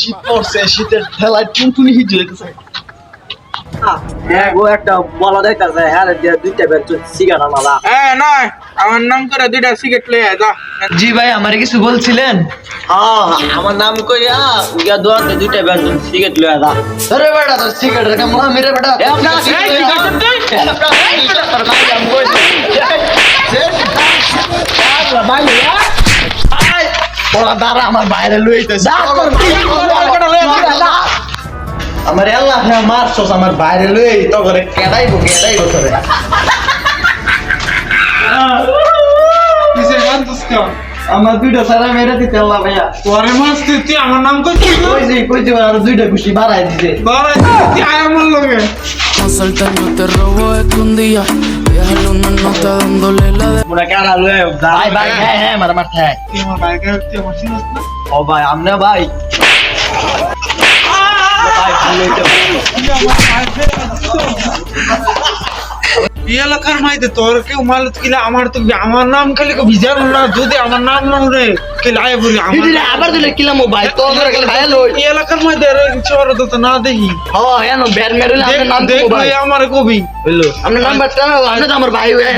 শীত পড়ছে, শীতের ঠেলায় টুনটুনি হিট হইতেছে। হ্যাঁ গো একটা বলা যাইতাছে হ্যাঁ দিয়ে দুইটা বের সিগারেট আনালা নয় আমার নাম করে দুইটা সিগারেট লয়ে যা। জি ভাই, আমারে কিছু বলছিলেন? হ্যাঁ আমার নাম কইয়া গিয়া দোয়াতে দুইটা বের সিগারেট লইয়া দা আরে বেটা তোর সিগারেটের কামলা মেরে বেটা। দাঁড়া আমার বাইরে লইতেছে আমার আল্লাহ মারছস আমার বাইরে লই তো করে কেডাইবো তোরে। কিসে মানছিস কেন? আমার দুইটা সারা মেরে দিতে আল্লাহ ভাইয়া। তোরে মারছিস তুই আমার নাম কইছিস না? কইছি আর দুইটা খুশি বাড়াই দিতে। বারে তুই আয় আমার লগে। Asaltar no te robo escondida. Déjalo una nota dándole la de. মোরা কারা লয়ে ভাই ভাই হ্যাঁ মার হ্যাঁ। তুই আমার বাইকে তুই আমার চিনিস না? ও ভাই আমনে ভাই এই এলাকার মাইতে তোর কেউ মালত কিলা আমার তো আমার নাম খালি ভিজার না যদি আমার নাম না রে কিলা আয় বলি আমার দিলে আবার দিলে কিলাম ভাই তো করে গেল ভাই লই। এই এলাকার মাইতে রে চোর তো না দেখি ও এনো বের মেরে আমার নাম দেখ দিব ভাই। আমার কবি হইলো আপনার নাম্বারটা আপনি তো আমার ভাই হয়ে